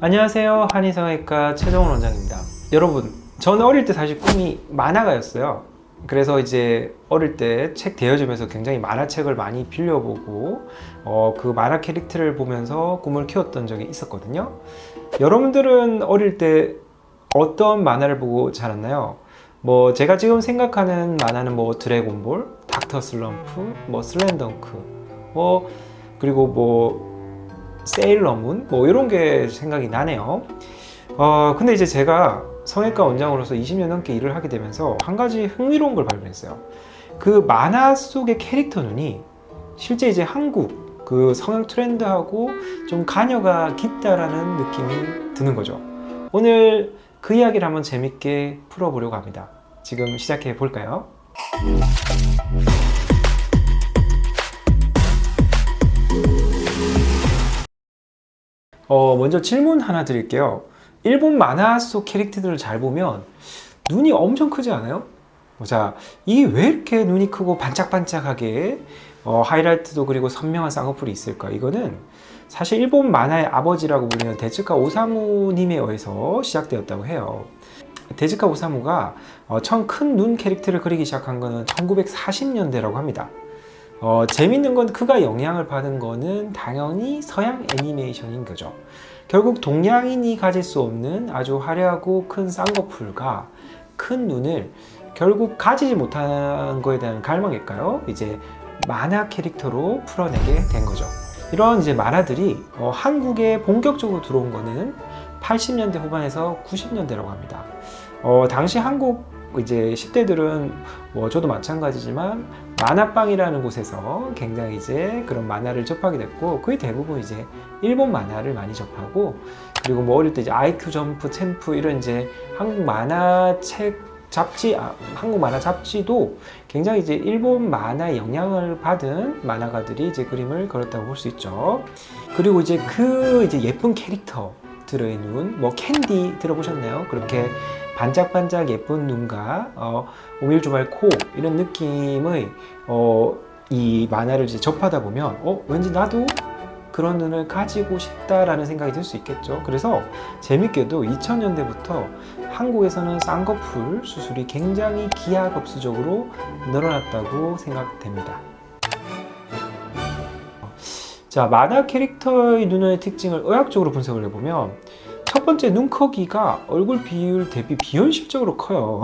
안녕하세요. 한의성형외과 최정훈 원장입니다. 여러분, 저는 어릴 때 사실 꿈이 만화가였어요. 그래서 이제 어릴 때 책 대여점에서 굉장히 만화책을 많이 빌려보고 그 만화 캐릭터를 보면서 꿈을 키웠던 적이 있었거든요. 여러분들은 어릴 때 어떤 만화를 보고 자랐나요? 뭐 제가 지금 생각하는 만화는 뭐 드래곤볼, 닥터 슬럼프, 뭐 슬램덩크, 뭐 그리고 뭐 세일러문 뭐 이런 게 생각이 나네요. 근데 이제 제가 성형외과 원장으로서 20년 넘게 일을 하게 되면서 한 가지 흥미로운 걸 발견했어요. 그 만화 속의 캐릭터 눈이 실제 이제 한국 그 성형 트렌드하고 좀 관여가 깊다라는 느낌이 드는 거죠. 오늘 그 이야기를 한번 재밌게 풀어보려고 합니다. 지금 시작해 볼까요? 먼저 질문 하나 드릴게요. 일본 만화 속 캐릭터들을 잘 보면 눈이 엄청 크지 않아요? 자, 이게 왜 이렇게 눈이 크고 반짝반짝하게 하이라이트도 그리고 선명한 쌍꺼풀이 있을까? 이거는 사실 일본 만화의 아버지라고 불리는 데츠카 오사무님에 의해서 시작되었다고 해요. 데츠카 오사무가 처음 큰 눈 캐릭터를 그리기 시작한 거는 1940년대라고 합니다. 재밌는 건 그가 영향을 받은 거는 당연히 서양 애니메이션인 거죠. 결국 동양인이 가질 수 없는 아주 화려하고 큰 쌍꺼풀과 큰 눈을 결국 가지지 못한 거에 대한 갈망일까요? 이제 만화 캐릭터로 풀어내게 된 거죠. 이런 이제 만화들이 한국에 본격적으로 들어온 거는 80년대 후반에서 90년대라고 합니다. 당시 한국 이제 10대들은 뭐 저도 마찬가지지만 만화방이라는 곳에서 굉장히 이제 그런 만화를 접하게 됐고 거의 대부분 이제 일본 만화를 많이 접하고 그리고 뭐 어릴 때 이제 아이큐 점프, 챔프 이런 이제 한국 만화책 잡지, 한국 만화 잡지도 굉장히 이제 일본 만화의 영향을 받은 만화가들이 이제 그림을 그렸다고 볼 수 있죠. 그리고 이제 그 이제 예쁜 캐릭터들의 눈, 뭐 캔디 들어보셨나요? 그렇게 반짝반짝 예쁜 눈과 오밀조말 코 이런 느낌의 이 만화를 이제 접하다 보면 왠지 나도 그런 눈을 가지고 싶다라는 생각이 들 수 있겠죠. 그래서 재밌게도 2000년대부터 한국에서는 쌍꺼풀 수술이 굉장히 기하급수적으로 늘어났다고 생각됩니다. 자, 만화 캐릭터의 눈의 특징을 의학적으로 분석을 해보면 첫 번째, 눈 크기가 얼굴 비율 대비 비현실적으로 커요.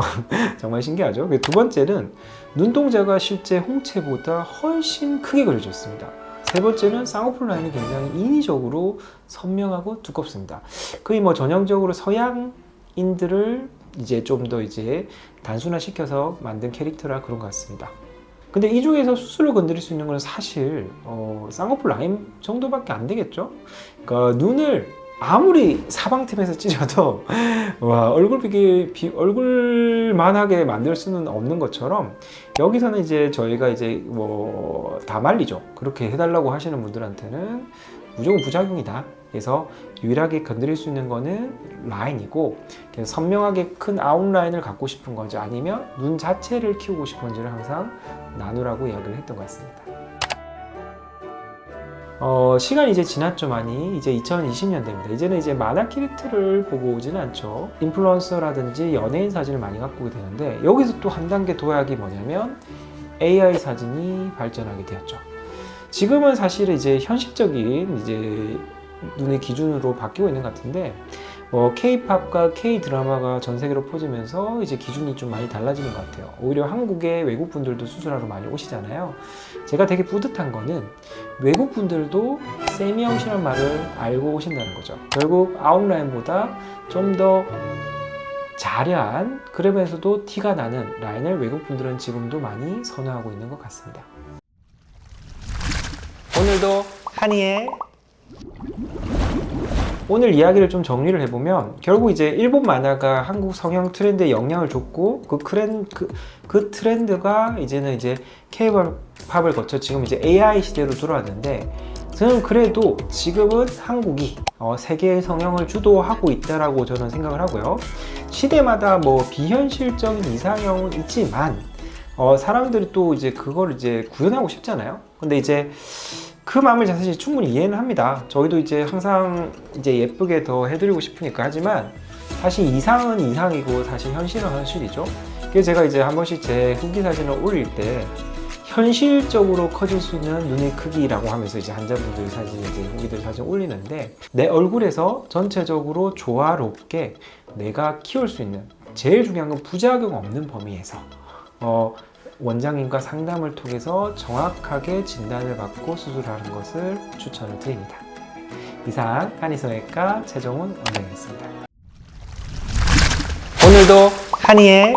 정말 신기하죠? 두 번째는 눈동자가 실제 홍채보다 훨씬 크게 그려져 있습니다. 세 번째는 쌍꺼풀 라인이 굉장히 인위적으로 선명하고 두껍습니다. 거의 뭐 전형적으로 서양인들을 이제 좀 더 이제 단순화시켜서 만든 캐릭터라 그런 것 같습니다. 근데 이 중에서 수술로 건드릴 수 있는 건 사실 쌍꺼풀 라인 정도밖에 안 되겠죠? 그러니까 눈을 아무리 사방팀에서 찢어도 와, 얼굴만하게 만들 수는 없는 것처럼 여기서는 이제 저희가 이제 뭐 다 말리죠. 그렇게 해달라고 하시는 분들한테는 무조건 부작용이다. 그래서 유일하게 건드릴 수 있는 거는 라인이고 선명하게 큰 아웃라인을 갖고 싶은 건지 아니면 눈 자체를 키우고 싶은지를 항상 나누라고 이야기를 했던 것 같습니다. 시간이 이제 지났죠. 많이 이제 2020년대입니다. 이제는 이제 만화 캐릭터를 보고 오지는 않죠. 인플루언서라든지 연예인 사진을 많이 갖고 오게 되는데 여기서 또 한 단계 도약이 뭐냐면 AI 사진이 발전하게 되었죠. 지금은 사실 이제 현실적인 이제 눈의 기준으로 바뀌고 있는 것 같은데 K-팝과 K-드라마가 전 세계로 퍼지면서 이제 기준이 좀 많이 달라지는 것 같아요. 오히려 한국에 외국 분들도 수술하러 많이 오시잖아요. 제가 되게 뿌듯한 거는 외국 분들도 세미아웃이라는 말을 알고 오신다는 거죠. 결국 아웃라인보다 좀 더 자려한 그러면서도 티가 나는 라인을 외국 분들은 지금도 많이 선호하고 있는 것 같습니다. 오늘도 한이의 오늘 이야기를 좀 정리를 해보면 결국 이제 일본 만화가 한국 성형 트렌드에 영향을 줬고 그 트렌드가 이제는 이제 K-팝을 거쳐 지금 이제 AI 시대로 들어왔는데 저는 그래도 지금은 한국이 세계의 성형을 주도하고 있다라고 저는 생각을 하고요. 시대마다 뭐 비현실적인 이상형은 있지만 사람들이 또 이제 그걸 이제 구현하고 싶잖아요. 근데 이제 그 마음을 사실 충분히 이해는 합니다. 저희도 이제 항상 이제 예쁘게 더 해드리고 싶으니까. 하지만 사실 이상은 이상이고 사실 현실은 현실이죠. 그래서 제가 이제 한 번씩 제 후기 사진을 올릴 때 현실적으로 커질 수 있는 눈의 크기라고 하면서 이제 환자분들 사진, 이제 후기들 사진 올리는데, 내 얼굴에서 전체적으로 조화롭게 내가 키울 수 있는, 제일 중요한 건 부작용 없는 범위에서 원장님과 상담을 통해서 정확하게 진단을 받고 수술하는 것을 추천을 드립니다. 이상 한의성형외과 최종훈 원장이었습니다. 오늘도 한의의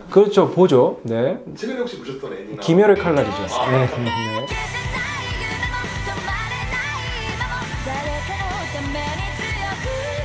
그렇죠, 보죠. 네. 최근에 혹시 보셨던 애니나 김열의 칼날이죠. 네. 네.誰かのために強く